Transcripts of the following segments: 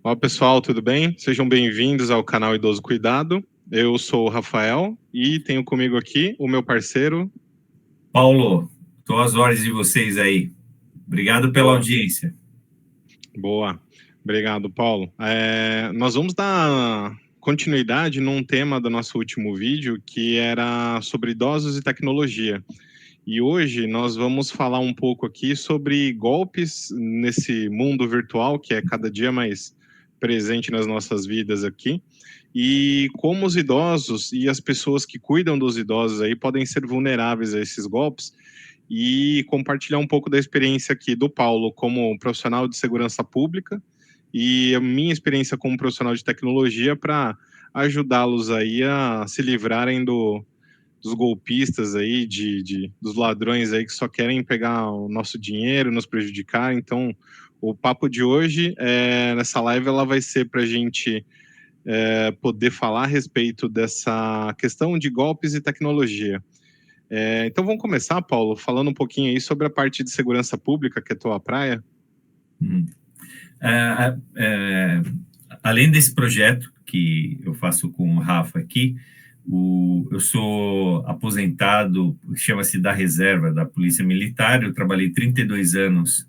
Olá pessoal, tudo bem? Sejam bem-vindos ao canal Idoso Cuidado. Eu sou o Rafael e tenho comigo aqui o meu parceiro. Paulo, estou às ordens de vocês aí. Obrigado pela Boa, audiência. boa. Obrigado, Paulo. Nós vamos dar continuidade num tema do nosso último vídeo que era sobre idosos e tecnologia. E hoje nós vamos falar um pouco aqui sobre golpes nesse mundo virtual que é cada dia mais presente nas nossas vidas aqui, e como os idosos e as pessoas que cuidam dos idosos aí podem ser vulneráveis a esses golpes, e compartilhar um pouco da experiência aqui do Paulo como profissional de segurança pública e a minha experiência como profissional de tecnologia para ajudá-los aí a se livrarem dos golpistas aí, dos ladrões aí que só querem pegar o nosso dinheiro, nos prejudicar. Então, o papo de hoje, nessa live, ela vai ser para a gente poder falar a respeito dessa questão de golpes e tecnologia. Então, vamos começar, Paulo, falando um pouquinho aí sobre a parte de segurança pública, que é a tua praia. É, é, Além desse projeto que eu faço com o Rafa aqui, eu sou aposentado, chama-se da reserva da Polícia Militar. Eu trabalhei 32 anos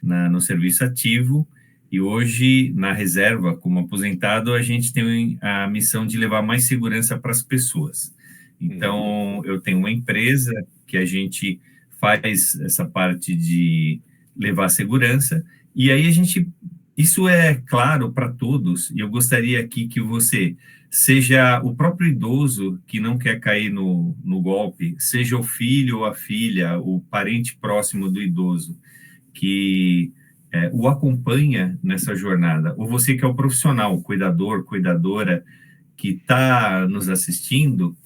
no serviço ativo e hoje, na reserva, como aposentado, a gente tem a missão de levar mais segurança para as pessoas. Então, eu tenho uma empresa que a gente faz essa parte de levar segurança, e aí isso é claro para todos, e eu gostaria aqui que você, seja o próprio idoso que não quer cair no golpe, seja o filho ou a filha, o parente próximo do idoso, que o acompanha nessa jornada, ou você que é o profissional, o cuidador, cuidadora, que está nos assistindo,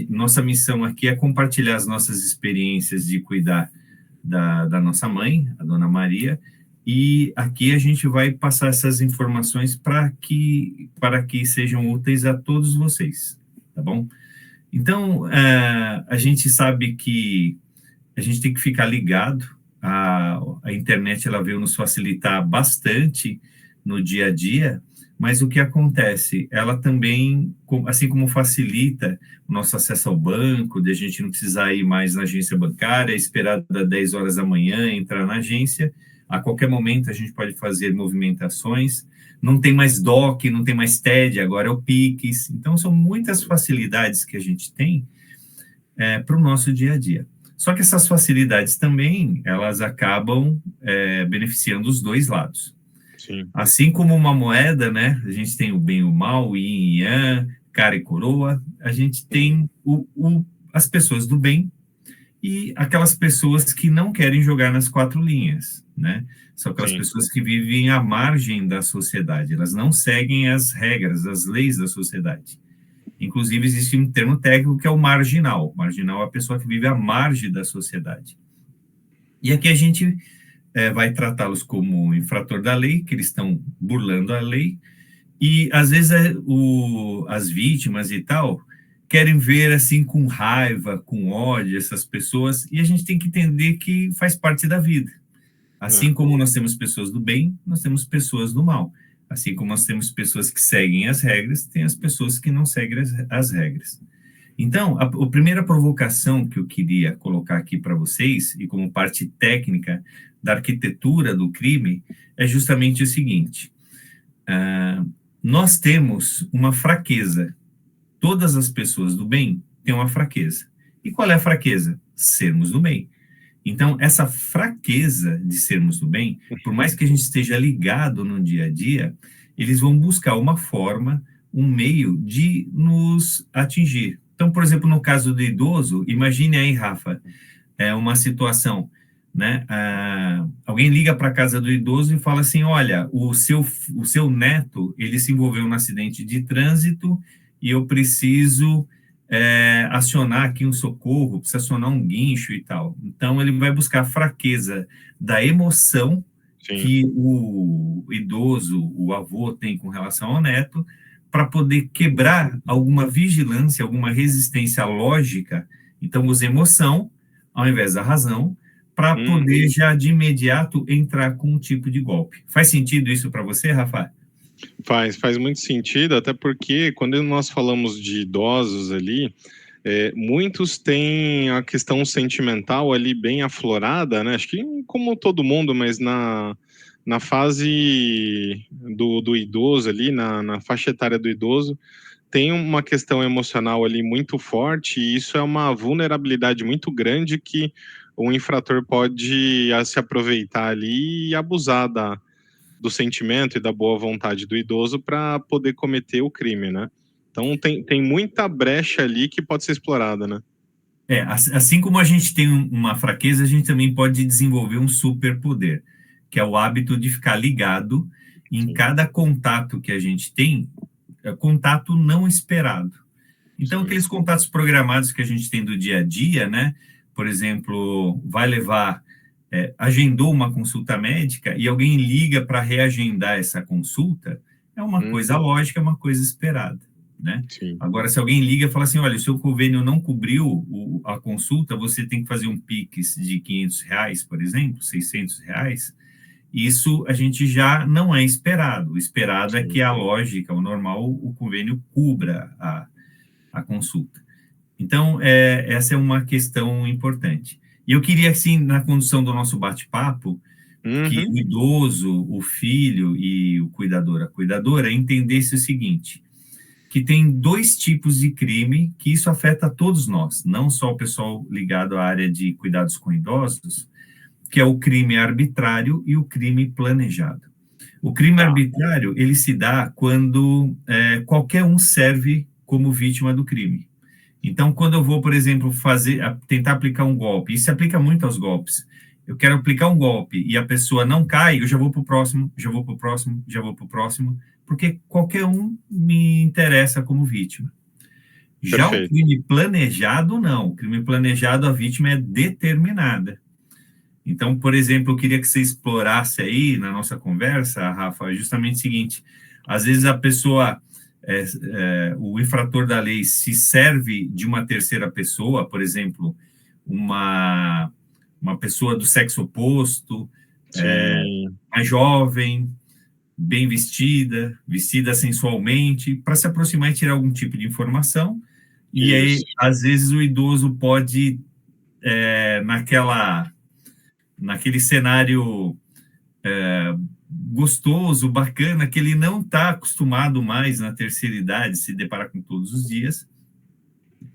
nossa missão aqui é compartilhar as nossas experiências de cuidar da nossa mãe, a Dona Maria, e aqui a gente vai passar essas informações para que sejam úteis a todos vocês, tá bom? Então, a gente sabe que a gente tem que ficar ligado. A internet ela veio nos facilitar bastante no dia a dia, mas o que acontece? Ela também, assim como facilita o nosso acesso ao banco, de a gente não precisar ir mais na agência bancária, esperar das 10 horas da manhã, entrar na agência, a qualquer momento a gente pode fazer movimentações, não tem mais DOC, não tem mais TED, agora é o Pix. Então, são muitas facilidades que a gente tem para o nosso dia a dia. Só que essas facilidades também, elas acabam beneficiando os dois lados. Sim. Assim como uma moeda, né? A gente tem o bem e o mal, o yin e yang, cara e coroa. A gente tem as pessoas do bem e aquelas pessoas que não querem jogar nas quatro linhas, né? São aquelas Sim. pessoas que vivem à margem da sociedade. Elas não seguem as regras, as leis da sociedade. Inclusive, existe um termo técnico que é o marginal. Marginal é a pessoa que vive à margem da sociedade. E aqui a gente vai tratá-los como infrator da lei, que eles estão burlando a lei, e às vezes as vítimas e tal querem ver assim com raiva, com ódio essas pessoas, e a gente tem que entender que faz parte da vida. Assim como nós temos pessoas do bem, nós temos pessoas do mal. Assim como nós temos pessoas que seguem as regras, tem as pessoas que não seguem as regras. Então, a primeira provocação que eu queria colocar aqui para vocês, e como parte técnica da arquitetura do crime, é justamente o seguinte: nós temos uma fraqueza. Todas as pessoas do bem têm uma fraqueza. E qual é a fraqueza? Sermos do bem. Então, essa fraqueza de sermos do bem, por mais que a gente esteja ligado no dia a dia, eles vão buscar uma forma, um meio de nos atingir. Então, por exemplo, no caso do idoso, imagine aí, Rafa, uma situação, né? Alguém liga para a casa do idoso e fala assim: olha, o seu neto, ele se envolveu num acidente de trânsito e eu preciso acionar aqui um socorro, precisa acionar um guincho e tal. Então, ele vai buscar a fraqueza da emoção que o idoso, o avô tem com relação ao neto, para poder quebrar alguma vigilância, alguma resistência lógica. Então, usa emoção ao invés da razão, para poder já de imediato entrar com um tipo de golpe. Faz sentido isso para você, Rafa? Faz muito sentido, até porque quando nós falamos de idosos ali, muitos têm a questão sentimental ali bem aflorada, né? Acho que como todo mundo, mas na fase do idoso ali, na faixa etária do idoso, tem uma questão emocional ali muito forte, e isso é uma vulnerabilidade muito grande que o infrator pode se aproveitar ali e abusar do sentimento e da boa vontade do idoso para poder cometer o crime, né? Então tem muita brecha ali que pode ser explorada, né? Assim como a gente tem uma fraqueza, a gente também pode desenvolver um superpoder, que é o hábito de ficar ligado em Sim, cada contato que a gente tem, contato não esperado. Então, sim. aqueles contatos programados que a gente tem do dia a dia, né? Por exemplo, agendou uma consulta médica e alguém liga para reagendar essa consulta, é uma coisa Uhum, lógica, é uma coisa esperada, né? sim, Agora, se alguém liga e fala assim, olha, o seu convênio não cobriu a consulta, você tem que fazer um Pix de R$ 500, por exemplo, R$ 600, isso a gente já não é esperado. O esperado é sim. que a lógica, o normal, o convênio cubra a consulta. Então, essa é uma questão importante. E eu queria, assim, na condução do nosso bate-papo, que Uhum, o idoso, o filho e o cuidador, a cuidadora, entendesse o seguinte, que tem dois tipos de crime que isso afeta a todos nós, não só o pessoal ligado à área de cuidados com idosos, que é o crime arbitrário e o crime planejado. O crime tá. arbitrário, ele se dá quando qualquer um serve como vítima do crime. Então, quando eu vou, por exemplo, tentar aplicar um golpe, e se aplica muito aos golpes, eu quero aplicar um golpe e a pessoa não cai, eu já vou para o próximo, já vou para o próximo, já vou para o próximo, porque qualquer um me interessa como vítima. Já o Perfeito. crime planejado, não. O crime planejado, a vítima é determinada. Então, por exemplo, eu queria que você explorasse aí na nossa conversa, Rafa, justamente o seguinte: às vezes a pessoa, o infrator da lei, se serve de uma terceira pessoa, por exemplo, uma, uma pessoa do sexo oposto, Sim, mais jovem, bem vestida, vestida sensualmente, para se aproximar e tirar algum tipo de informação. E aí, isso. às vezes, o idoso pode, naquele cenário gostoso, bacana, que ele não está acostumado mais na terceira idade, se deparar com todos os dias,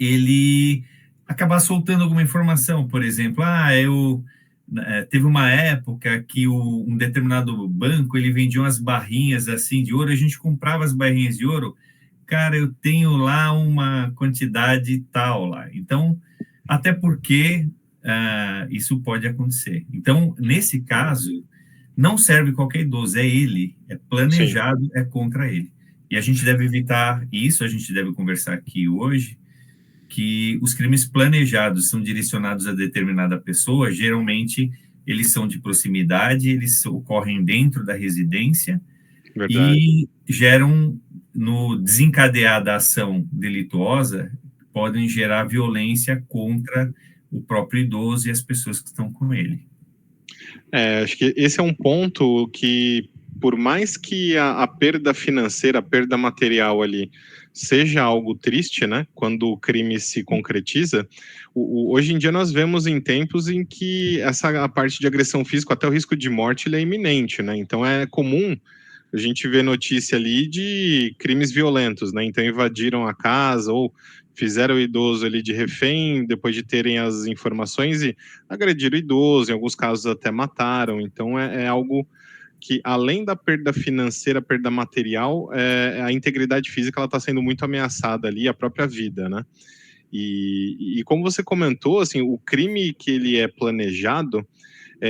ele acabar soltando alguma informação, por exemplo, teve uma época que um determinado banco ele vendia umas barrinhas assim de ouro, a gente comprava as barrinhas de ouro, cara, eu tenho lá uma quantidade tal lá, então até porque isso pode acontecer. Então, nesse caso, não serve qualquer idoso, é ele, é Sim, planejado, é contra ele. E a gente deve evitar isso, a gente deve conversar aqui hoje, que os crimes planejados são direcionados a determinada pessoa, geralmente eles são de proximidade, eles ocorrem dentro da residência verdade. e geram, no desencadear da ação delituosa, podem gerar violência contra o próprio idoso e as pessoas que estão com ele. Acho que esse é um ponto que, por mais que a perda financeira, a perda material ali, seja algo triste, né? Quando o crime se concretiza, hoje em dia nós vemos em tempos em que a parte de agressão física, até o risco de morte, ele é iminente, né? Então é comum a gente ver notícia ali de crimes violentos, né? Então invadiram a casa ou fizeram o idoso ali de refém depois de terem as informações e agrediram o idoso, em alguns casos até mataram. Então é algo que, além da perda financeira, perda material, a integridade física ela está sendo muito ameaçada ali, a própria vida, né? E como você comentou, assim, o crime que ele é planejado,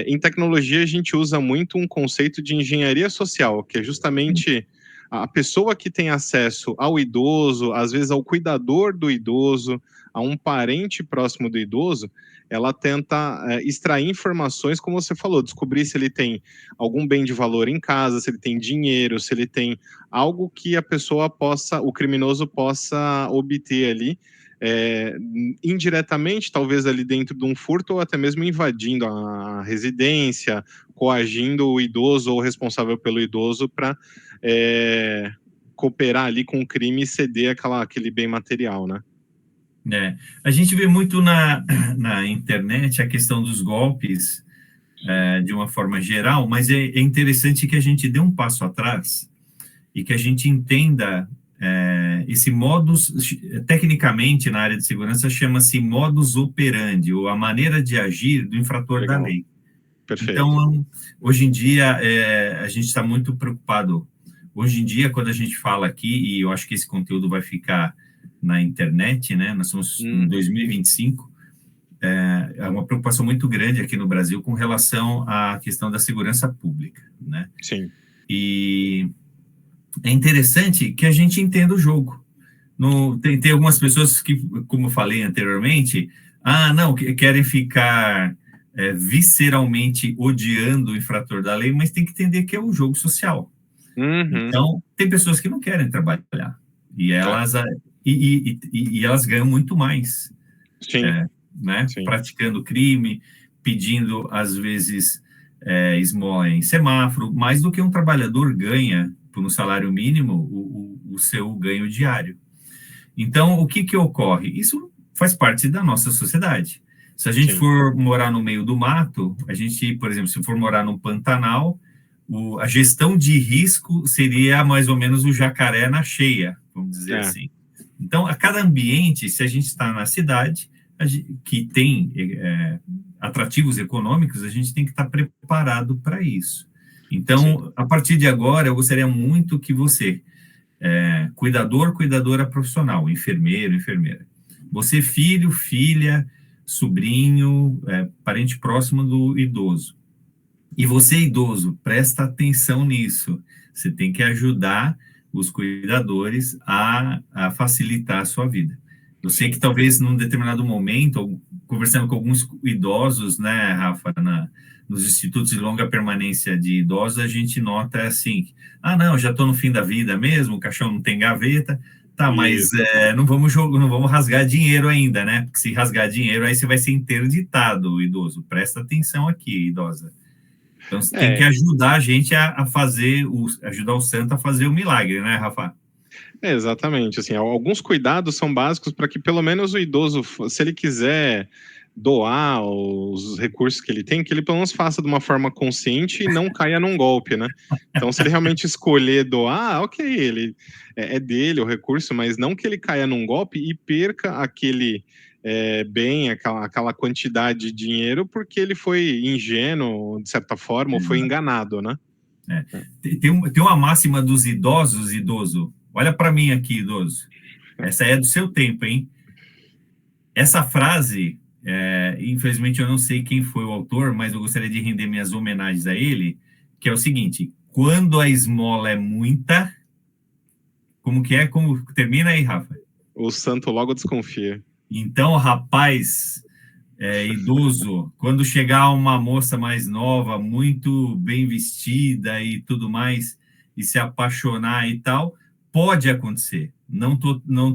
em tecnologia, a gente usa muito um conceito de engenharia social, que é justamente a pessoa que tem acesso ao idoso, às vezes ao cuidador do idoso, a um parente próximo do idoso, ela tenta extrair informações, como você falou, descobrir se ele tem algum bem de valor em casa, se ele tem dinheiro, se ele tem algo que a pessoa possa, o criminoso possa obter ali, indiretamente, talvez ali dentro de um furto, ou até mesmo invadindo a residência, coagindo o idoso ou responsável pelo idoso para cooperar ali com o crime e ceder aquele bem material, né? A gente vê muito na internet a questão dos golpes, de uma forma geral, mas é interessante que a gente dê um passo atrás e que a gente entenda esse modus, tecnicamente na área de segurança chama-se modus operandi, ou a maneira de agir do infrator da lei. Perfeito. Então, hoje em dia, a gente está muito preocupado. Hoje em dia, quando a gente fala aqui, e eu acho que esse conteúdo vai ficar na internet, né? Nós estamos em 2025, é uma preocupação muito grande aqui no Brasil com relação à questão da segurança pública, né? Sim. E é interessante que a gente entenda o jogo. Tem algumas pessoas que, como eu falei anteriormente, não, querem ficar visceralmente odiando o infrator da lei, mas tem que entender que é um jogo social. Então, tem pessoas que não querem trabalhar, e elas, e elas ganham muito mais. Sim. Né? Sim. Praticando crime, pedindo, às vezes, esmola em semáforo, mais do que um trabalhador ganha, por um salário mínimo, o seu ganho diário. Então, o que ocorre? Isso faz parte da nossa sociedade. Se a gente for morar no meio do mato, a gente, por exemplo, se for morar no Pantanal, a gestão de risco seria mais ou menos o jacaré na cheia, vamos dizer assim. Então, a cada ambiente, se a gente está na cidade, que tem atrativos econômicos, a gente tem que estar preparado para isso. Então, a partir de agora, eu gostaria muito que você, cuidador, cuidadora profissional, enfermeiro, enfermeira, você, filho, filha, sobrinho, parente próximo do idoso, e você, idoso, presta atenção nisso. Você tem que ajudar os cuidadores a facilitar a sua vida. Eu sei que talvez num determinado momento, conversando com alguns idosos, né, Rafa, nos institutos de longa permanência de idosos, a gente nota assim, não, já estou no fim da vida mesmo, o caixão não tem gaveta, tá, mas não vamos rasgar dinheiro ainda, né? Porque se rasgar dinheiro, aí você vai ser interditado, o idoso. Presta atenção aqui, idosa. Então, você tem que ajudar a gente a fazer, ajudar o santo a fazer o milagre, né, Rafa? Exatamente, assim, alguns cuidados são básicos para que pelo menos o idoso, se ele quiser doar os recursos que ele tem, que ele pelo menos faça de uma forma consciente e não caia num golpe, né? Então, se ele realmente escolher doar, ok, ele é dele o recurso, mas não que ele caia num golpe e perca aquele bem, aquela quantidade de dinheiro porque ele foi ingênuo, de certa forma, ou foi enganado, né? Tem uma máxima dos idosos, idoso. Olha para mim aqui, idoso. Essa é do seu tempo, hein? Essa frase, infelizmente eu não sei quem foi o autor, mas eu gostaria de render minhas homenagens a ele, que é o seguinte: quando a esmola é muita, como que é? Como termina aí, Rafa? O santo logo desconfia. Então, rapaz, idoso, quando chegar uma moça mais nova, muito bem vestida e tudo mais, e se apaixonar e tal, pode acontecer. Não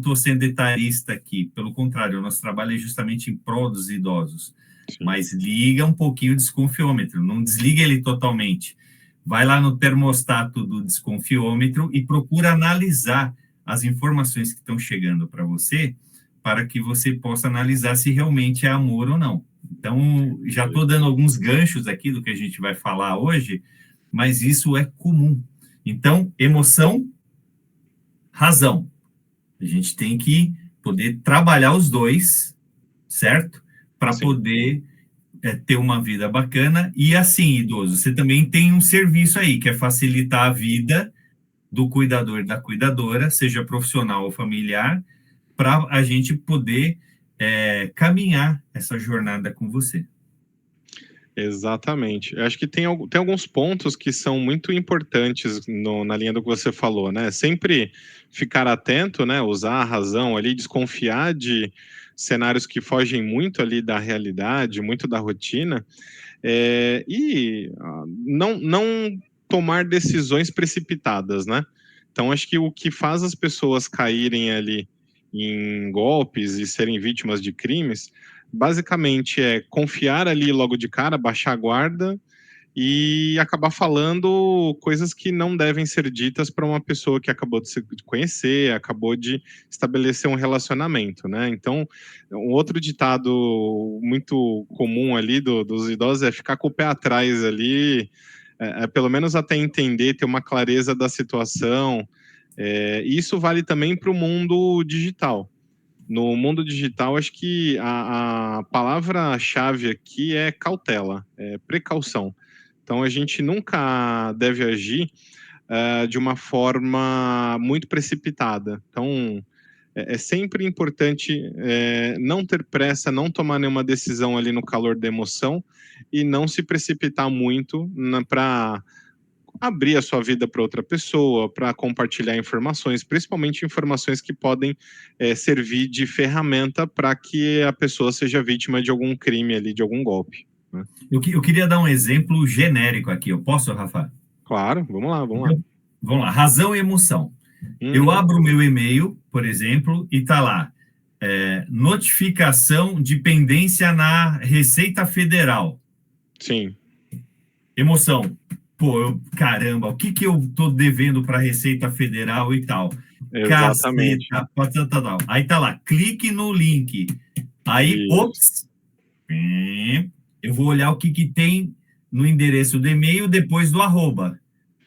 tô sendo etarista aqui, pelo contrário, o nosso trabalho é justamente em prol dos idosos. Sim. Mas liga um pouquinho o desconfiômetro, não desliga ele totalmente. Vai lá no termostato do desconfiômetro e procura analisar as informações que estão chegando para você, para que você possa analisar se realmente é amor ou não. Então, já estou dando alguns ganchos aqui do que a gente vai falar hoje, mas isso é comum. Então, emoção, razão. A gente tem que poder trabalhar os dois, certo? Para poder ter uma vida bacana. E assim, idoso, você também tem um serviço aí, que é facilitar a vida do cuidador e da cuidadora, seja profissional ou familiar, para a gente poder caminhar essa jornada com você. Exatamente. Eu acho que tem alguns pontos que são muito importantes na linha do que você falou, né? Sempre ficar atento, né? Usar a razão ali, desconfiar de cenários que fogem muito ali da realidade, muito da rotina, e não tomar decisões precipitadas, né? Então, acho que o que faz as pessoas caírem ali em golpes e serem vítimas de crimes, basicamente é confiar ali logo de cara, baixar a guarda e acabar falando coisas que não devem ser ditas para uma pessoa que acabou de se conhecer, acabou de estabelecer um relacionamento, né? Então, um outro ditado muito comum ali dos idosos é ficar com o pé atrás ali, pelo menos até entender, ter uma clareza da situação. Isso vale também para o mundo digital. No mundo digital, acho que a palavra-chave aqui é cautela, é precaução. Então, a gente nunca deve agir de uma forma muito precipitada. Então, é sempre importante não ter pressa, não tomar nenhuma decisão ali no calor da emoção e não se precipitar muito para abrir a sua vida para outra pessoa, para compartilhar informações, principalmente informações que podem servir de ferramenta para que a pessoa seja vítima de algum crime ali, de algum golpe. Né? Eu queria dar um exemplo genérico aqui. Eu posso, Rafa? Claro, vamos lá, vamos lá. Vamos lá, razão e emoção. Eu abro o meu e-mail, por exemplo, e tá lá, notificação de pendência na Receita Federal. Sim. Emoção. Pô, caramba, o que eu tô devendo para a Receita Federal e tal? Exatamente. Caceta, aí tá lá, clique no link. Aí, ops, eu vou olhar o que tem no endereço do e-mail depois do arroba,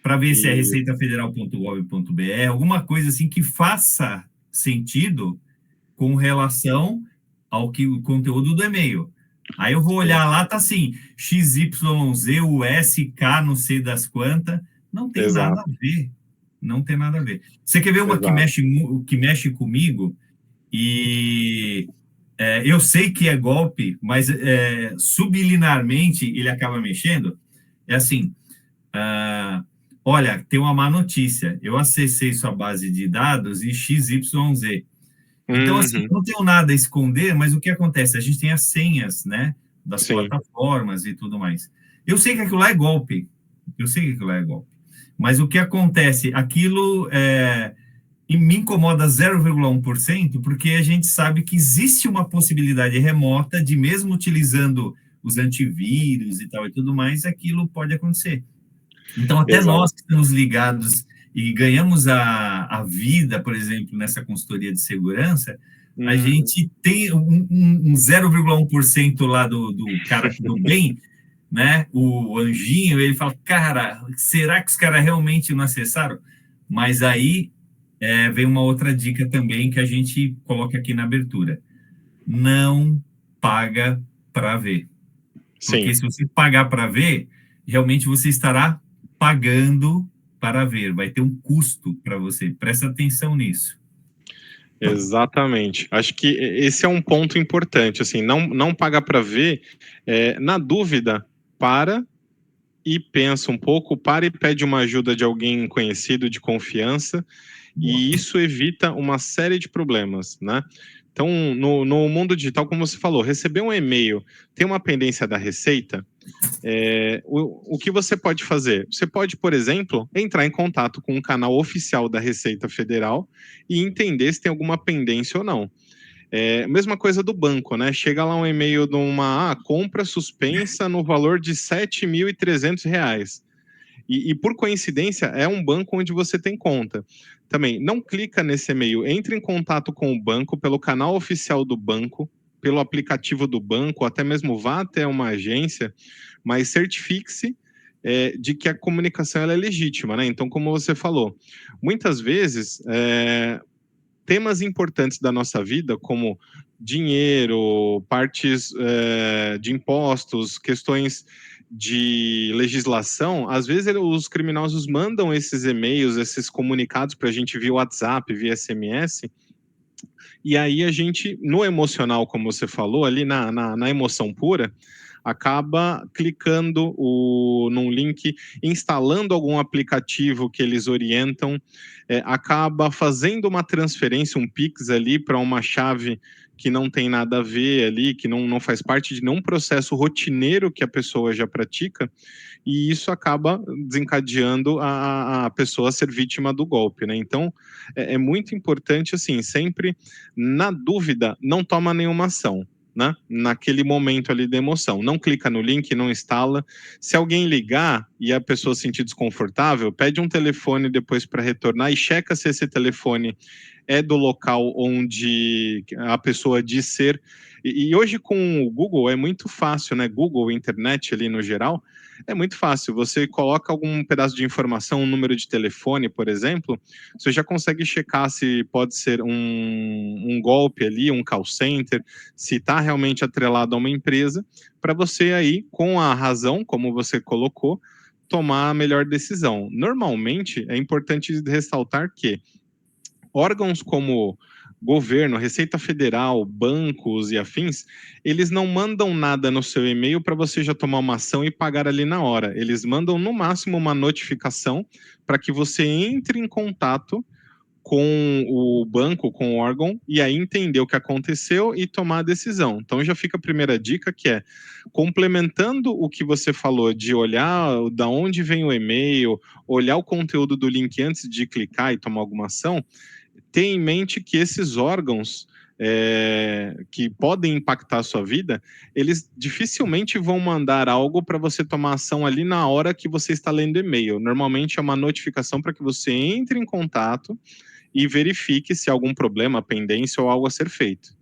para ver se é receitafederal.gov.br, alguma coisa assim que faça sentido com relação ao o conteúdo do e-mail. Aí eu vou olhar lá, tá assim, XYZ, USK, não sei das quantas, não tem nada a ver. Não tem nada a ver. Você quer ver uma que mexe comigo? E eu sei que é golpe, mas subliminarmente ele acaba mexendo. É assim, olha, tem uma má notícia. Eu acessei sua base de dados e XYZ. Então, assim, eu não tenho nada a esconder, mas o que acontece? A gente tem as senhas, né, das plataformas e tudo mais. Eu sei que aquilo lá é golpe. Mas o que acontece? Aquilo me incomoda 0,1%, porque a gente sabe que existe uma possibilidade remota de, mesmo utilizando os antivírus e tal e tudo mais, aquilo pode acontecer. Então, até nós que estamos ligados e ganhamos a vida, por exemplo, nessa consultoria de segurança, a gente tem um 0,1% lá do cara do bem, né? O anjinho, ele fala, cara, será que os caras realmente não acessaram? Mas aí vem uma outra dica também que a gente coloca aqui na abertura. Não paga para ver. Porque se você pagar para ver, realmente você estará pagando para ver, vai ter um custo para você. Presta atenção nisso. Exatamente. Acho que esse é um ponto importante. Assim, não pagar para ver. Na dúvida, para e pensa um pouco, para e pede uma ajuda de alguém conhecido, de confiança, e isso evita uma série de problemas, né? Então, no mundo digital, como você falou, receber um e-mail, tem uma pendência da Receita, o que você pode fazer? Você pode, por exemplo, entrar em contato com um canal oficial da Receita Federal e entender se tem alguma pendência ou não. Mesma coisa do banco, né? Chega lá um e-mail de uma compra suspensa no valor de R$ 7.300. E por coincidência, é um banco onde você tem conta. Também, não clica nesse e-mail, entre em contato com o banco pelo canal oficial do banco, pelo aplicativo do banco, ou até mesmo vá até uma agência, mas certifique-se de que a comunicação ela é legítima, né? Então, como você falou, muitas vezes temas importantes da nossa vida, como dinheiro, partes de impostos, questões de legislação, às vezes os criminosos mandam esses e-mails, esses comunicados para a gente via WhatsApp, via SMS, e aí a gente, no emocional, como você falou, ali na emoção pura, acaba clicando num link, instalando algum aplicativo que eles orientam, acaba fazendo uma transferência, um Pix ali para uma chave que não tem nada a ver ali, que não faz parte de nenhum processo rotineiro que a pessoa já pratica, e isso acaba desencadeando a pessoa a ser vítima do golpe, né? Então, é muito importante, assim, sempre, na dúvida, não toma nenhuma ação, né? Naquele momento ali da emoção. Não clica no link, não instala. Se alguém ligar e a pessoa se sentir desconfortável, pede um telefone depois para retornar e checa se esse telefone é do local onde a pessoa diz ser. E hoje com o Google é muito fácil, né? Google, internet ali no geral, é muito fácil. Você coloca algum pedaço de informação, um número de telefone, por exemplo, você já consegue checar se pode ser um golpe ali, um call center, se está realmente atrelado a uma empresa, para você aí, com a razão, como você colocou, tomar a melhor decisão. Normalmente, é importante ressaltar que órgãos como governo, Receita Federal, bancos e afins, eles não mandam nada no seu e-mail para você já tomar uma ação e pagar ali na hora. Eles mandam, no máximo, uma notificação para que você entre em contato com o banco, com o órgão, e aí entender o que aconteceu e tomar a decisão. Então já fica a primeira dica, que é, complementando o que você falou de olhar da onde vem o e-mail, olhar o conteúdo do link antes de clicar e tomar alguma ação, ter em mente que esses órgãos que podem impactar a sua vida, eles dificilmente vão mandar algo para você tomar ação ali na hora que você está lendo e-mail. Normalmente é uma notificação para que você entre em contato e verifique se há algum problema, pendência ou algo a ser feito.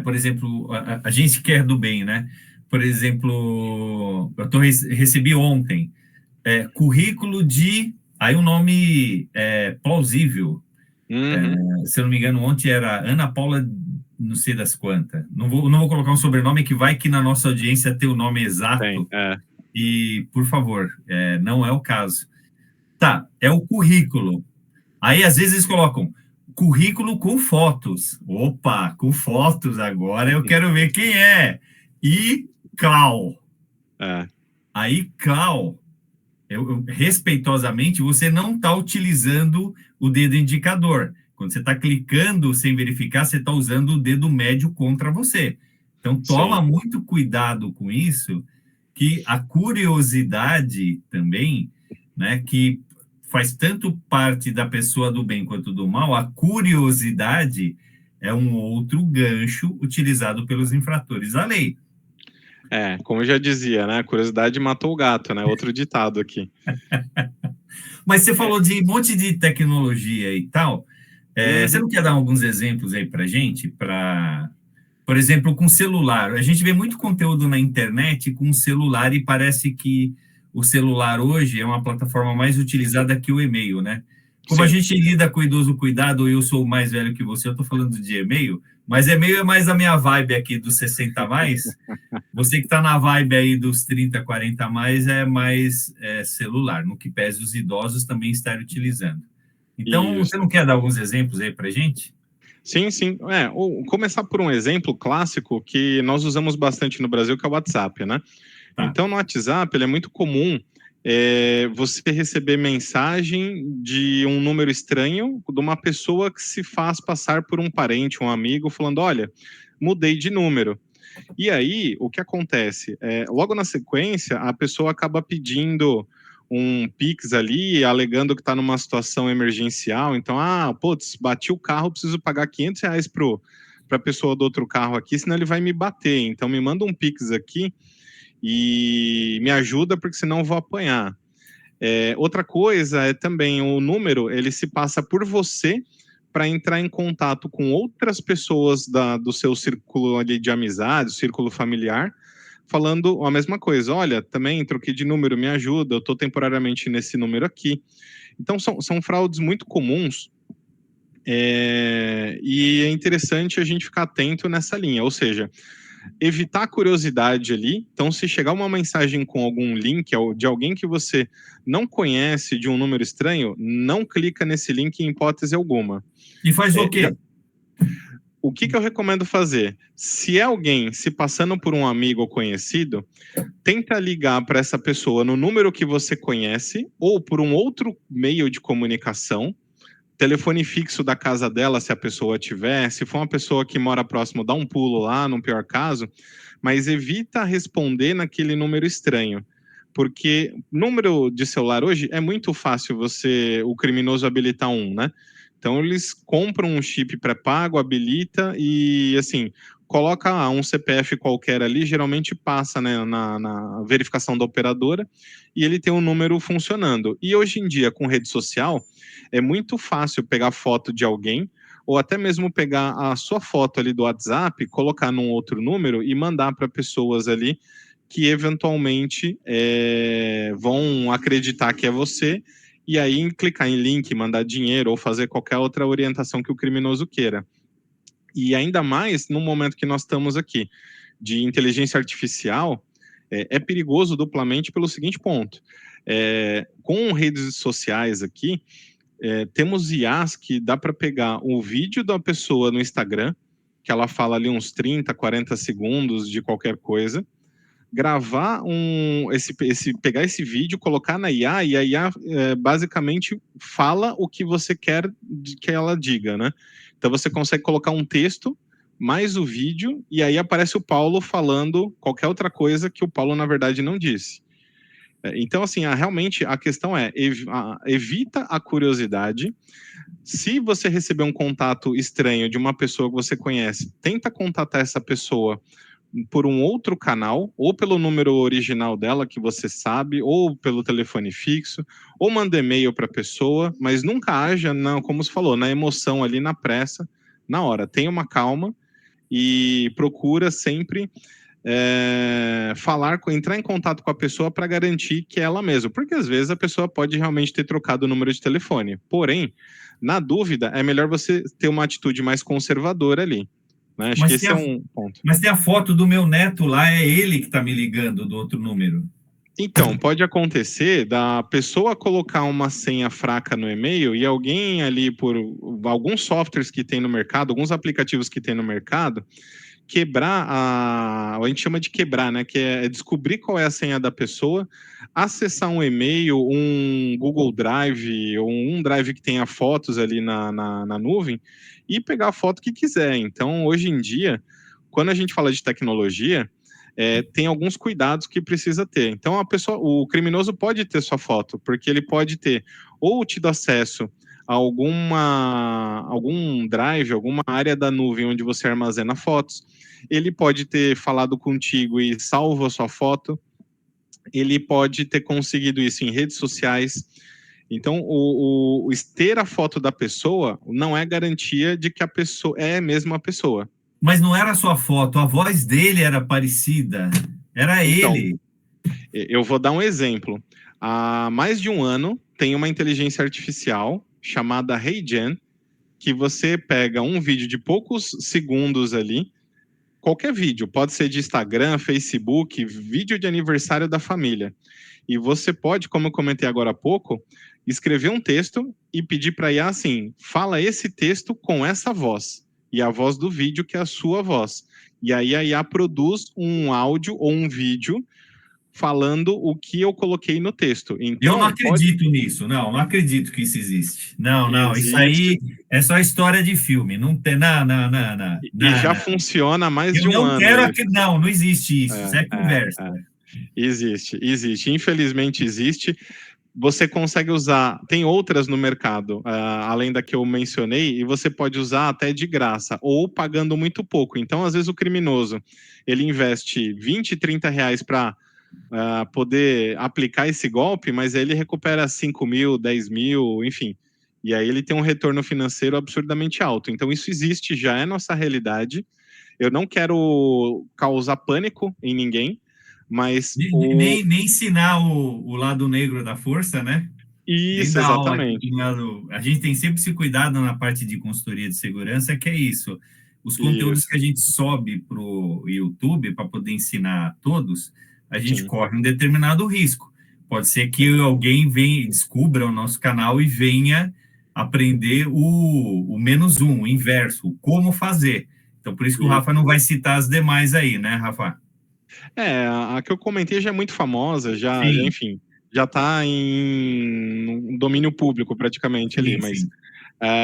Por exemplo, a gente quer do bem, né? Por exemplo, eu recebi ontem currículo de... Aí o nome plausível. Uhum. Se eu não me engano, ontem era Ana Paula, não sei das quantas. Não vou colocar um sobrenome que vai que na nossa audiência ter o nome exato. E, por favor, não é o caso. Tá, é o currículo. Aí, às vezes, eles colocam currículo com fotos. Opa, com fotos agora eu quero ver quem é. E Cal. Aí, Cal, respeitosamente, você não está utilizando o dedo indicador. Quando você está clicando sem verificar, você está usando o dedo médio contra você. Então, toma muito cuidado com isso, que a curiosidade também, né, que faz tanto parte da pessoa do bem quanto do mal, a curiosidade é um outro gancho utilizado pelos infratores da lei. Como eu já dizia, né? A curiosidade matou o gato, né? Outro ditado aqui. Mas você falou de um monte de tecnologia e tal. Você não quer dar alguns exemplos aí para gente? Por exemplo, com celular. A gente vê muito conteúdo na internet com celular e parece que o celular hoje é uma plataforma mais utilizada que o e-mail, né? Como a gente lida com o idoso cuidado, eu sou mais velho que você, eu estou falando de e-mail, mas e-mail é mais a minha vibe aqui dos 60 a mais. Você que está na vibe aí dos 30, 40 a mais é mais celular, no que pese os idosos também estarem utilizando. Então, você não quer dar alguns exemplos aí para a gente? Sim. Começar por um exemplo clássico que nós usamos bastante no Brasil, que é o WhatsApp, né? Então, no WhatsApp, ele é muito comum você receber mensagem de um número estranho de uma pessoa que se faz passar por um parente, um amigo, falando, olha, mudei de número. E aí, o que acontece? Logo na sequência, a pessoa acaba pedindo um Pix ali, alegando que está numa situação emergencial. Então, bati o carro, preciso pagar R$500 para a pessoa do outro carro aqui, senão ele vai me bater. Então, me manda um Pix aqui e me ajuda, porque senão eu vou apanhar. Outra coisa é também o número, ele se passa por você para entrar em contato com outras pessoas do seu círculo ali de amizade, círculo familiar, falando a mesma coisa. Olha, também troquei de número, me ajuda, eu estou temporariamente nesse número aqui. Então, são fraudes muito comuns e é interessante a gente ficar atento nessa linha, ou seja, evitar a curiosidade ali. Então, se chegar uma mensagem com algum link de alguém que você não conhece, de um número estranho, não clica nesse link em hipótese alguma. E faz o quê? O que eu recomendo fazer? Se é alguém se passando por um amigo ou conhecido, tenta ligar para essa pessoa no número que você conhece ou por um outro meio de comunicação, telefone fixo da casa dela, se a pessoa tiver, se for uma pessoa que mora próximo, dá um pulo lá, no pior caso, mas evita responder naquele número estranho. Porque número de celular hoje é muito fácil o criminoso habilitar um, né? Então eles compram um chip pré-pago, habilita e assim, coloca um CPF qualquer ali, geralmente passa, né, na verificação da operadora e ele tem um número funcionando. E hoje em dia, com rede social, é muito fácil pegar foto de alguém ou até mesmo pegar a sua foto ali do WhatsApp, colocar num outro número e mandar para pessoas ali que eventualmente vão acreditar que é você e aí clicar em link, mandar dinheiro ou fazer qualquer outra orientação que o criminoso queira. E ainda mais no momento que nós estamos aqui de inteligência artificial, é perigoso duplamente pelo seguinte ponto. Com redes sociais aqui, temos IAs que dá para pegar o vídeo da pessoa no Instagram, que ela fala ali uns 30, 40 segundos de qualquer coisa, gravar pegar esse vídeo, colocar na IA, e a IA basicamente fala o que você quer que ela diga, né? Então você consegue colocar um texto mais o vídeo, e aí aparece o Paulo falando qualquer outra coisa que o Paulo, na verdade, não disse. Então, assim, realmente a questão é evita a curiosidade. Se você receber um contato estranho de uma pessoa que você conhece, tenta contatar essa pessoa por um outro canal, ou pelo número original dela que você sabe, ou pelo telefone fixo, ou manda e-mail para a pessoa, mas nunca haja, não, como você falou, na emoção ali, na pressa, na hora. Tenha uma calma e procura sempre entrar em contato com a pessoa para garantir que é ela mesma, porque às vezes a pessoa pode realmente ter trocado o número de telefone. Porém, na dúvida, é melhor você ter uma atitude mais conservadora ali. Né? Acho que esse é um ponto. Mas tem a foto do meu neto lá, é ele que está me ligando do outro número. Então, pode acontecer da pessoa colocar uma senha fraca no e-mail e alguém ali, por alguns softwares que tem no mercado, alguns aplicativos que tem no mercado, quebrar a gente chama de quebrar, né? Que é descobrir qual é a senha da pessoa, acessar um e-mail, um Google Drive ou um Drive que tenha fotos ali na nuvem e pegar a foto que quiser. Então, hoje em dia, quando a gente fala de tecnologia, tem alguns cuidados que precisa ter. Então, o criminoso pode ter sua foto, porque ele pode ter ou tido acesso a algum drive, alguma área da nuvem onde você armazena fotos. Ele pode ter falado contigo e salvo a sua foto. Ele pode ter conseguido isso em redes sociais. Então, ter a foto da pessoa não é garantia de que a pessoa é mesmo a pessoa. Mas não era sua foto, a voz dele era parecida. Era então, ele. Eu vou dar um exemplo. Há mais de um ano, tem uma inteligência artificial chamada HeyGen, que você pega um vídeo de poucos segundos ali, qualquer vídeo, pode ser de Instagram, Facebook, vídeo de aniversário da família. E você pode, como eu comentei agora há pouco, escrever um texto e pedir para a IA assim, fala esse texto com essa voz. E a voz do vídeo, que é a sua voz. E aí a IA produz um áudio ou um vídeo falando o que eu coloquei no texto. Então, eu não acredito nisso, não acredito que isso existe. Não, isso aí é só história de filme, não tem, não. E já funciona há mais de Eu um não ano. Quero não existe isso, isso é conversa. Existe, infelizmente existe. Você consegue usar, tem outras no mercado, além da que eu mencionei, e você pode usar até de graça, ou pagando muito pouco. Então, às vezes, o criminoso, ele investe 20, 30 reais para poder aplicar esse golpe, mas aí ele recupera 5 mil, 10 mil, enfim. E aí ele tem um retorno financeiro absurdamente alto. Então, isso existe, já é nossa realidade. Eu não quero causar pânico em ninguém, mas nem ensinar o lado negro da força, né? Isso, exatamente. A gente tem sempre esse cuidado na parte de consultoria de segurança, que é isso. Os conteúdos que a gente sobe para o YouTube para poder ensinar a todos, a gente corre um determinado risco. Pode ser que alguém descubra o nosso canal e venha aprender o menos um, o inverso, como fazer. Então, por isso que o Rafa não vai citar as demais aí, né, Rafa? A que eu comentei já é muito famosa, enfim, já está em domínio público praticamente ali, mas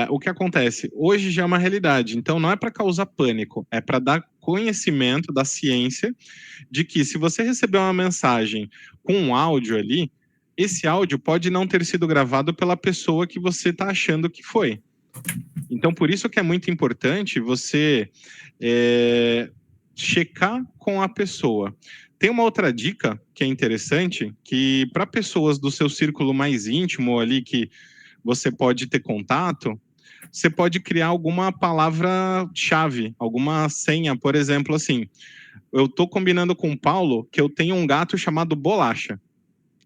O que acontece? Hoje já é uma realidade, então não é para causar pânico, é para dar conhecimento da ciência de que se você receber uma mensagem com um áudio ali, esse áudio pode não ter sido gravado pela pessoa que você está achando que foi. Então, por isso que é muito importante você checar com a pessoa. Tem uma outra dica que é interessante, que para pessoas do seu círculo mais íntimo ali, que você pode ter contato, você pode criar alguma palavra-chave, alguma senha, por exemplo, assim, eu tô combinando com o Paulo que eu tenho um gato chamado Bolacha.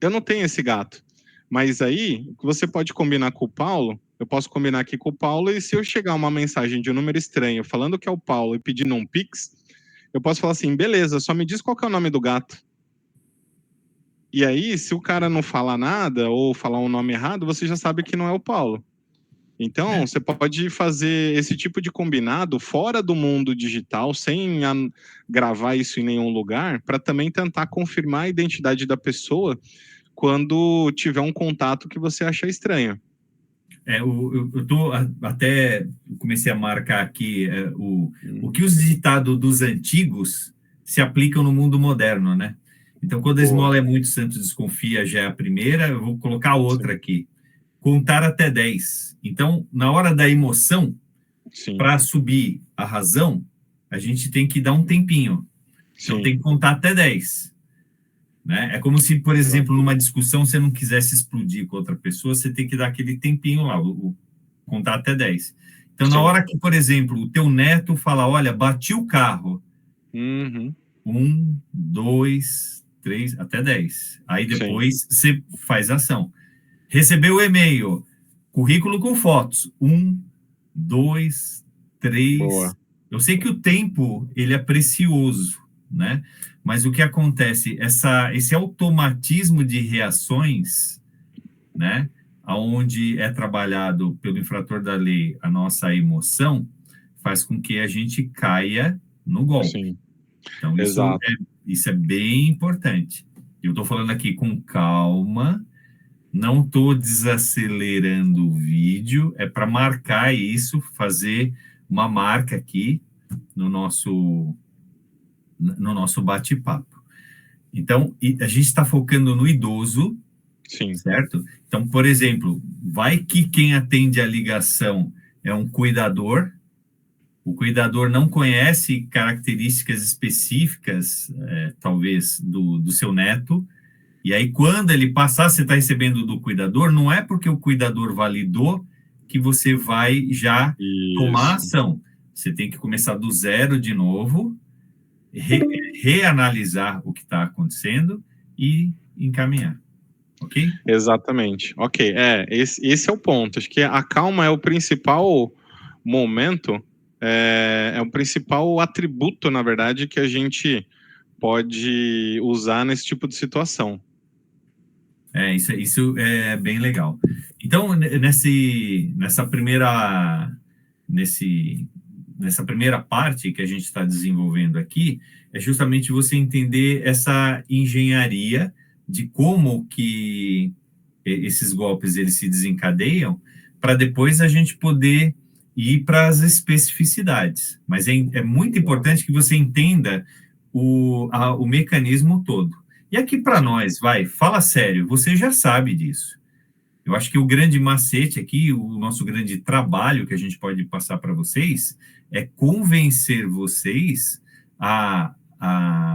Eu não tenho esse gato. Mas aí, você pode combinar com o Paulo, eu posso combinar aqui com o Paulo, e se eu chegar uma mensagem de um número estranho falando que é o Paulo e pedindo um Pix, eu posso falar assim, beleza, só me diz qual que é o nome do gato. E aí, se o cara não falar nada ou falar um nome errado, você já sabe que não é o Paulo. Então, você pode fazer esse tipo de combinado fora do mundo digital, sem gravar isso em nenhum lugar, para também tentar confirmar a identidade da pessoa quando tiver um contato que você achar estranho. Eu tô até comecei a marcar aqui o que os ditados dos antigos se aplicam no mundo moderno, né? Então, quando a esmola é muito, santo desconfia, já é a primeira. Eu vou colocar outra aqui. Contar até 10. Então, na hora da emoção, para subir a razão, a gente tem que dar um tempinho. Então, tem que contar até 10. Né? É como se, por exemplo, numa discussão, você não quisesse explodir com outra pessoa, você tem que dar aquele tempinho lá, contar até 10. Então, na hora que, por exemplo, o teu neto fala, olha, bati o carro. 1, 2, 3, até 10. Aí depois você faz ação. Recebeu o e-mail, currículo com fotos. 1, 2, 3. Boa. Eu sei que o tempo, ele é precioso, né? Mas o que acontece? Esse automatismo de reações, né? Onde é trabalhado pelo infrator da lei a nossa emoção, faz com que a gente caia no golpe. Sim. Então, isso é bem importante. Eu estou falando aqui com calma, não estou desacelerando o vídeo, é para marcar isso, fazer uma marca aqui no nosso bate-papo. Então, a gente está focando no idoso, certo? Então, por exemplo, vai que quem atende a ligação é um cuidador, o cuidador não conhece características específicas, talvez, do seu neto, e aí, quando ele passar, você está recebendo do cuidador, não é porque o cuidador validou que você vai já tomar ação. Você tem que começar do zero de novo, reanalisar o que está acontecendo e encaminhar. Ok? Exatamente. Ok, esse é o ponto. Acho que a calma é o principal momento, é o principal atributo, na verdade, que a gente pode usar nesse tipo de situação. Isso é bem legal. Então, nessa primeira parte que a gente está desenvolvendo aqui, é justamente você entender essa engenharia de como que esses golpes eles se desencadeiam, para depois a gente poder ir para as especificidades. Mas é muito importante que você entenda o mecanismo todo. E aqui para nós, fala sério, você já sabe disso. Eu acho que o grande macete aqui, o nosso grande trabalho que a gente pode passar para vocês, é convencer vocês a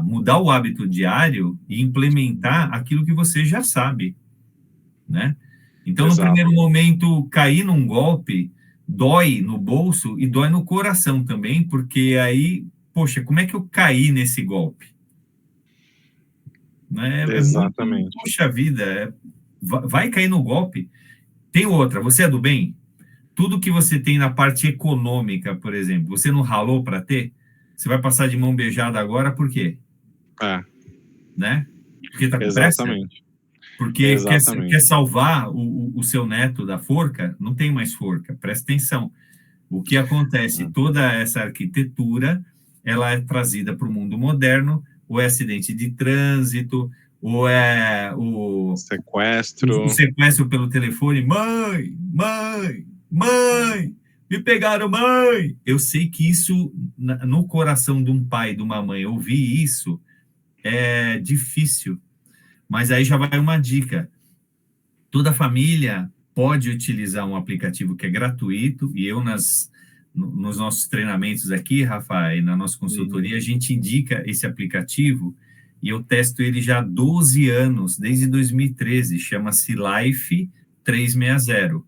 mudar o hábito diário e implementar aquilo que você já sabe, né? Então, no primeiro momento, cair num golpe dói no bolso e dói no coração também, porque aí, poxa, como é que eu caí nesse golpe? Né? Exatamente. Muito, puxa vida, vai cair no golpe. Tem outra, você é do bem? Tudo que você tem na parte econômica, por exemplo, você não ralou para ter? Você vai passar de mão beijada agora, por quê? Né? Porque tá com pressa? Porque quer salvar o seu neto da forca? Não tem mais forca, presta atenção. O que acontece? Toda essa arquitetura, ela é trazida para o mundo moderno, ou é acidente de trânsito, ou é o sequestro pelo telefone, mãe, Mãe, me pegaram, mãe! Eu sei que isso, no coração de um pai, de uma mãe, ouvir isso é difícil. Mas aí já vai uma dica. Toda família pode utilizar um aplicativo que é gratuito, e eu, nos nossos treinamentos aqui, Rafa, e na nossa consultoria, a gente indica esse aplicativo, e eu testo ele já há 12 anos, desde 2013, chama-se Life 360.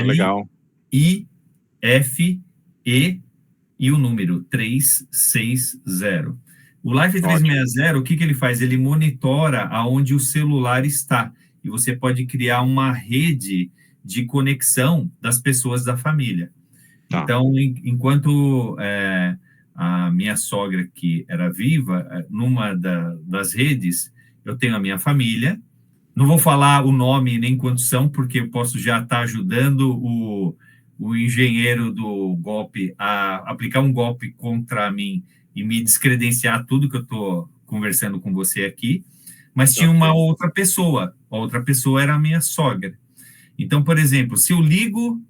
Legal. Life e o número 360. O Life Ótimo. 360, o que ele faz? Ele monitora aonde o celular está. E você pode criar uma rede de conexão das pessoas da família. Tá. Então, enquanto a minha sogra, que era viva, numa das redes, eu tenho a minha família. Não vou falar o nome nem quantos são, porque eu posso já estar ajudando o engenheiro do golpe a aplicar um golpe contra mim e me descredenciar tudo que eu estou conversando com você aqui. Mas tinha uma outra pessoa. A outra pessoa era a minha sogra. Então, por exemplo, se eu ligo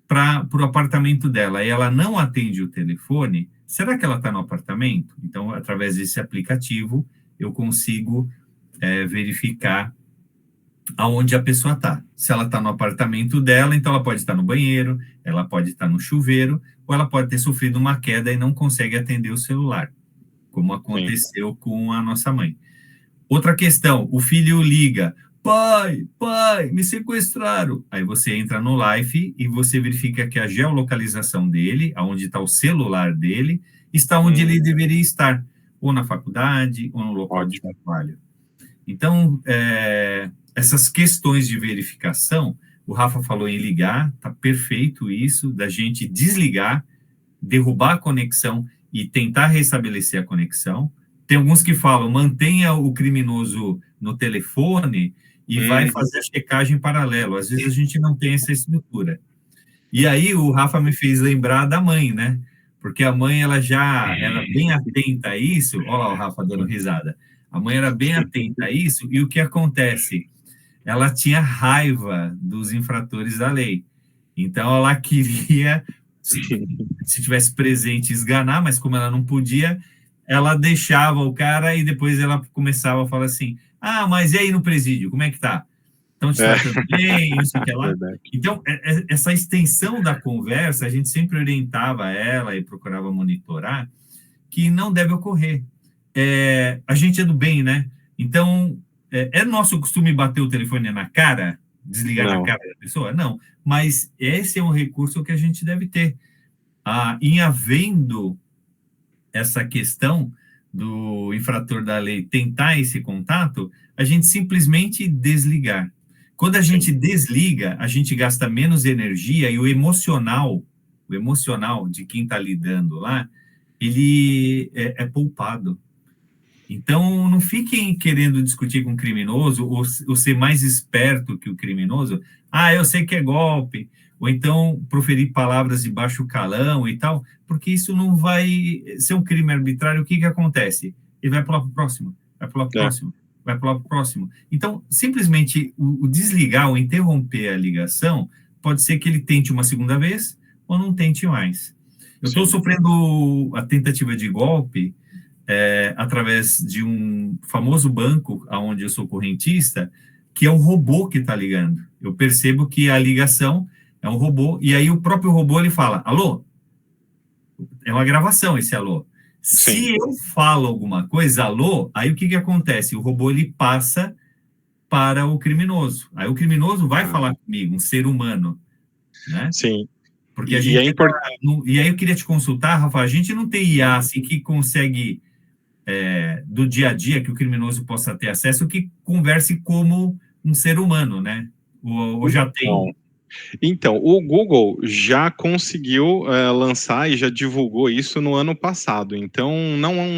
para o apartamento dela e ela não atende o telefone, será que ela está no apartamento? Então, através desse aplicativo, eu consigo verificar aonde a pessoa está. Se ela está no apartamento dela, então ela pode estar no banheiro, ela pode estar no chuveiro, ou ela pode ter sofrido uma queda e não consegue atender o celular, como aconteceu com a nossa mãe. Outra questão, o filho liga, pai, me sequestraram. Aí você entra no Life e você verifica que a geolocalização dele, aonde está o celular dele, está onde ele deveria estar, ou na faculdade, ou no local de trabalho. Então, essas questões de verificação, o Rafa falou em ligar, tá perfeito isso, da gente desligar, derrubar a conexão e tentar restabelecer a conexão. Tem alguns que falam, mantenha o criminoso no telefone e vai fazer a checagem paralelo. Às vezes a gente não tem essa estrutura. E aí o Rafa me fez lembrar da mãe, né? Porque a mãe, ela já era bem atenta a isso. Olha lá o Rafa dando risada. A mãe era bem atenta a isso, e o que acontece? Ela tinha raiva dos infratores da lei. Então, ela queria, se tivesse presente, esganar, mas como ela não podia, ela deixava o cara e depois ela começava a falar assim, mas e aí no presídio, como é que tá? Estão te tratando bem, não sei o que lá. Então, essa extensão da conversa, a gente sempre orientava ela e procurava monitorar, que não deve ocorrer. A gente é do bem, né? Então, é nosso costume bater o telefone na cara, desligar na cara da pessoa? Não, mas esse é um recurso que a gente deve ter. Em havendo essa questão do infrator da lei tentar esse contato, a gente simplesmente desligar. Quando a gente desliga, a gente gasta menos energia e o emocional de quem está lidando lá, ele é poupado. Então, não fiquem querendo discutir com o criminoso ou ser mais esperto que o criminoso. Eu sei que é golpe. Ou então proferir palavras de baixo calão e tal, porque isso não vai ser um crime arbitrário. O que acontece? Ele vai pular para o próximo, vai pular para o próximo, vai pular para o próximo. Então, simplesmente o desligar ou interromper a ligação pode ser que ele tente uma segunda vez ou não tente mais. Eu estou sofrendo a tentativa de golpe através de um famoso banco, onde eu sou correntista, que é um robô que está ligando. Eu percebo que a ligação é um robô, e aí o próprio robô ele fala, alô? É uma gravação esse alô. Se eu falo alguma coisa, alô, aí o que acontece? O robô ele passa para o criminoso. Aí o criminoso vai falar comigo, um ser humano, né? Sim. Porque a gente e aí eu queria te consultar, Rafa, a gente não tem IA assim que consegue do dia a dia que o criminoso possa ter acesso, que converse como um ser humano, né? Ou já tem? Então, o Google já conseguiu lançar e já divulgou isso no ano passado. Então,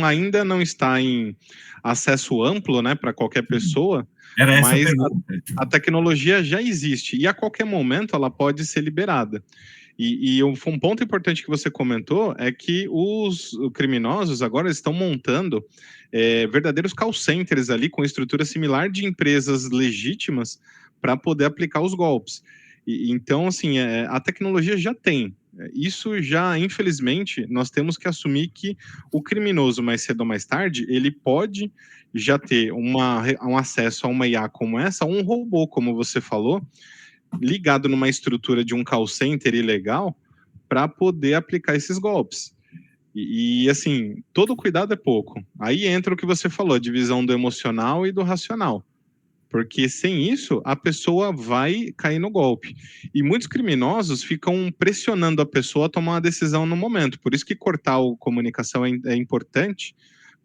ainda não está em acesso amplo, né, para qualquer pessoa. Era essa mas a pergunta. A tecnologia já existe e a qualquer momento ela pode ser liberada. E um ponto importante que você comentou é que os criminosos agora estão montando verdadeiros call centers ali com estrutura similar de empresas legítimas para poder aplicar os golpes. Então, assim, a tecnologia já tem. Isso já, infelizmente, nós temos que assumir que o criminoso, mais cedo ou mais tarde, ele pode já ter um acesso a uma IA como essa, um robô, como você falou, ligado numa estrutura de um call center ilegal, para poder aplicar esses golpes. Assim, todo cuidado é pouco. Aí entra o que você falou, a divisão do emocional e do racional. Porque sem isso, a pessoa vai cair no golpe. E muitos criminosos ficam pressionando a pessoa a tomar uma decisão no momento. Por isso que cortar a comunicação é importante,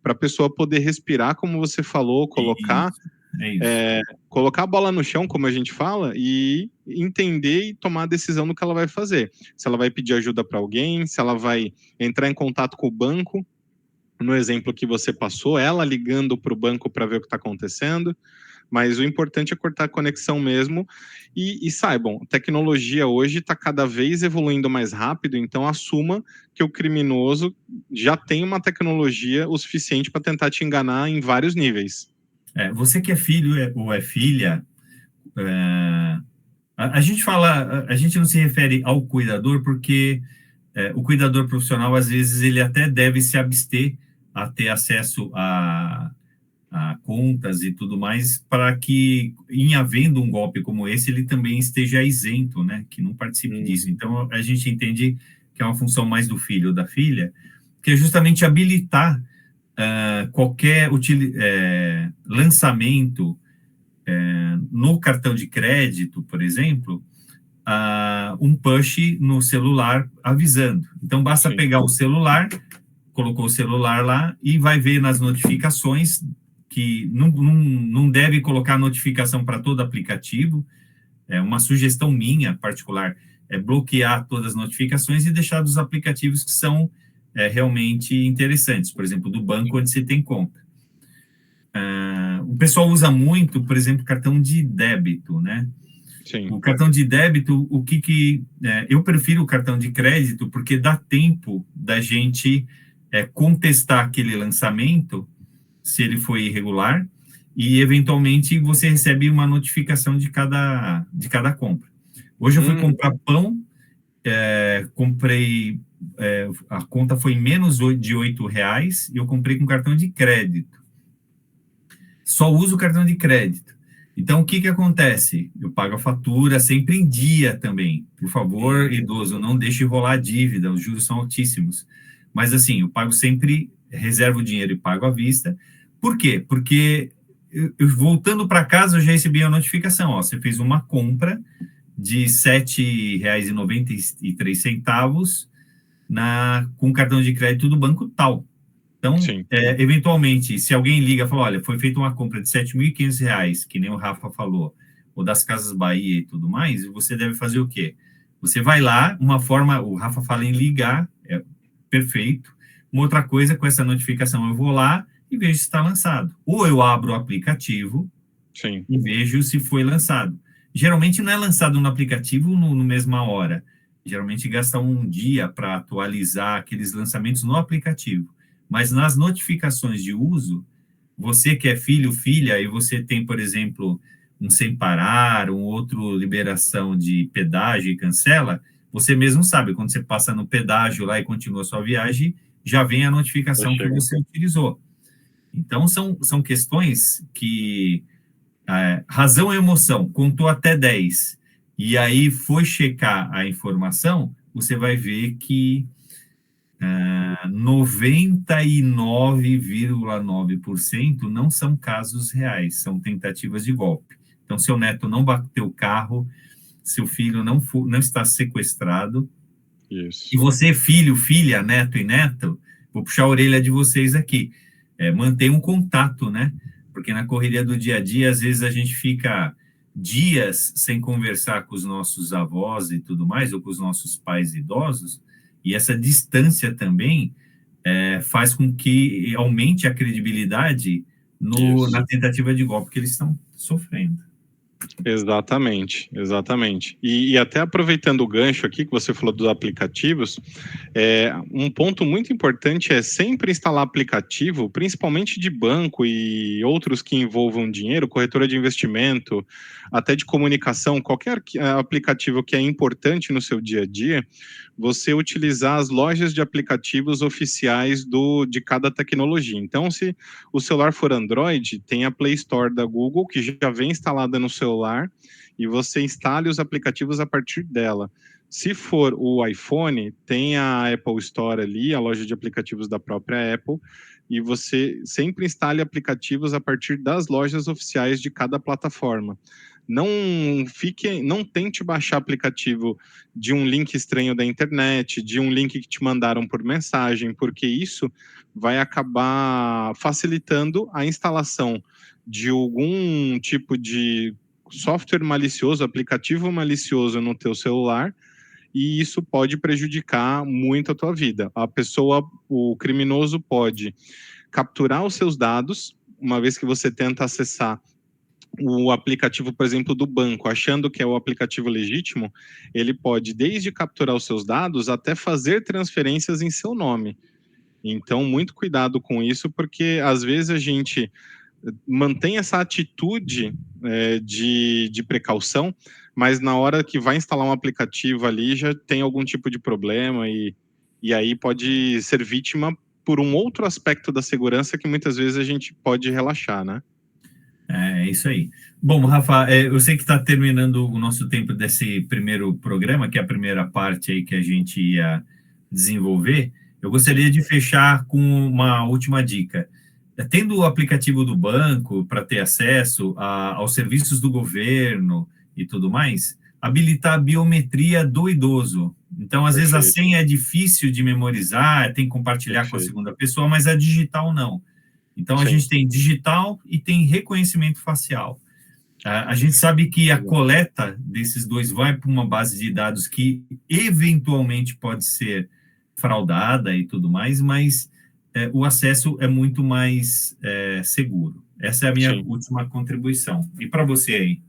para a pessoa poder respirar, como você falou, colocar a bola no chão, como a gente fala, e entender e tomar a decisão do que ela vai fazer. Se ela vai pedir ajuda para alguém, se ela vai entrar em contato com o banco, no exemplo que você passou, ela ligando para o banco para ver o que está acontecendo. Mas o importante é cortar a conexão mesmo. E saibam, a tecnologia hoje está cada vez evoluindo mais rápido, então assuma que o criminoso já tem uma tecnologia o suficiente para tentar te enganar em vários níveis. Você que é filho ou é filha, a gente fala, a gente não se refere ao cuidador, porque o cuidador profissional, às vezes, ele até deve se abster a ter acesso a contas e tudo mais, para que, em havendo um golpe como esse, ele também esteja isento, né, que não participe disso. Então, a gente entende que é uma função mais do filho ou da filha, que é justamente habilitar qualquer lançamento no cartão de crédito, por exemplo, um push no celular avisando. Então, basta pegar o celular, colocou o celular lá e vai ver nas notificações, que não deve colocar notificação para todo aplicativo. É uma sugestão minha particular, é bloquear todas as notificações e deixar dos aplicativos que são realmente interessantes, por exemplo, do banco onde você tem conta. O pessoal usa muito, por exemplo, cartão de débito, né? Sim. O cartão de débito, eu prefiro o cartão de crédito, porque dá tempo da gente contestar aquele lançamento, se ele foi irregular, e eventualmente você recebe uma notificação de cada compra. Hoje eu fui comprar pão, comprei, a conta foi menos de R$8, e eu comprei com cartão de crédito. Só uso o cartão de crédito. Então, o que acontece? Eu pago a fatura sempre em dia também. Por favor, idoso, não deixe rolar a dívida, os juros são altíssimos. Mas, assim, eu pago sempre, reservo o dinheiro e pago à vista. Por quê? Porque, voltando para casa, eu já recebi a notificação. Você fez uma compra de R$ 7,93 com cartão de crédito do banco tal. Então, eventualmente, se alguém liga e fala, olha, foi feita uma compra de R$ 7.500, que nem o Rafa falou, ou das Casas Bahia e tudo mais, você deve fazer o quê? Você vai lá, uma forma, o Rafa fala em ligar, perfeito. Uma outra coisa, com essa notificação, eu vou lá e vejo se está lançado. Ou eu abro o aplicativo e vejo se foi lançado. Geralmente não é lançado no aplicativo no mesma hora. Geralmente gasta um dia para atualizar aqueles lançamentos no aplicativo. Mas nas notificações de uso, você que é filho, filha, e você tem, por exemplo, um sem parar, um outro liberação de pedágio e cancela, você mesmo sabe, quando você passa no pedágio lá e continua a sua viagem, já vem a notificação que você utilizou. Então, são questões que razão e emoção, contou até 10, e aí foi checar a informação, você vai ver que 99,9% não são casos reais, são tentativas de golpe. Então, seu neto não bateu o carro, seu filho não está sequestrado. Isso. E você, filho, filha, neto e neto, vou puxar a orelha de vocês aqui. Mantenha um contato, né? Porque na correria do dia a dia, às vezes a gente fica dias sem conversar com os nossos avós e tudo mais, ou com os nossos pais idosos, e essa distância também faz com que aumente a credibilidade na tentativa de golpe que eles estão sofrendo. Exatamente, exatamente. E até aproveitando o gancho aqui que você falou dos aplicativos, um ponto muito importante é sempre instalar aplicativo, principalmente de banco e outros que envolvam dinheiro, corretora de investimento, até de comunicação, qualquer aplicativo que é importante no seu dia a dia, você utilizar as lojas de aplicativos oficiais de cada tecnologia. Então, se o celular for Android, tem a Play Store da Google, que já vem instalada no celular, e você instale os aplicativos a partir dela. Se for o iPhone, tem a Apple Store ali, a loja de aplicativos da própria Apple, e você sempre instale aplicativos a partir das lojas oficiais de cada plataforma. Não tente baixar aplicativo de um link estranho da internet, de um link que te mandaram por mensagem, porque isso vai acabar facilitando a instalação de algum tipo de software malicioso, aplicativo malicioso no teu celular, e isso pode prejudicar muito a tua vida. O criminoso pode capturar os seus dados, uma vez que você tenta acessar o aplicativo, por exemplo, do banco, achando que é o aplicativo legítimo, ele pode desde capturar os seus dados até fazer transferências em seu nome. Então, muito cuidado com isso, porque às vezes a gente mantém essa atitude de precaução, mas na hora que vai instalar um aplicativo ali já tem algum tipo de problema e aí pode ser vítima por um outro aspecto da segurança que muitas vezes a gente pode relaxar, né? É isso aí. Bom, Rafa, eu sei que está terminando o nosso tempo desse primeiro programa, que é a primeira parte aí que a gente ia desenvolver. Eu gostaria de fechar com uma última dica. Tendo o aplicativo do banco para ter acesso aos serviços do governo e tudo mais, habilitar a biometria do idoso. Então, às vezes, a Perfeito, senha é difícil de memorizar, tem que compartilhar com a perfeito. segunda pessoa, mas a digital não. Então, a Sim, gente tem digital e tem reconhecimento facial. A gente sabe que a coleta desses dois vai para uma base de dados que eventualmente pode ser fraudada e tudo mais, mas o acesso é muito mais seguro. Essa é a minha sim. última contribuição. E para você aí?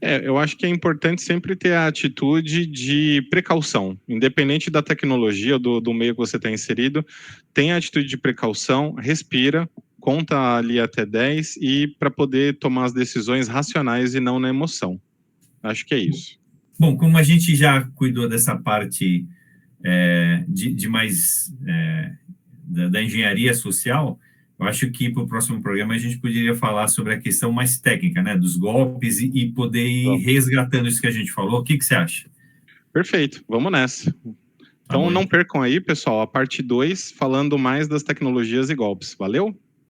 Eu acho que é importante sempre ter a atitude de precaução, independente da tecnologia, do meio que você está inserido, tenha a atitude de precaução, respira, conta ali até 10 e para poder tomar as decisões racionais e não na emoção. Acho que é isso. Bom, como a gente já cuidou dessa parte de mais da engenharia social, eu acho que para o próximo programa a gente poderia falar sobre a questão mais técnica, né, dos golpes e poder ir Vamos. resgatando isso que a gente falou. O que você acha? Perfeito, vamos nessa. Tá Então bom, não então. percam aí, pessoal, a parte 2, falando mais das tecnologias e golpes. Valeu?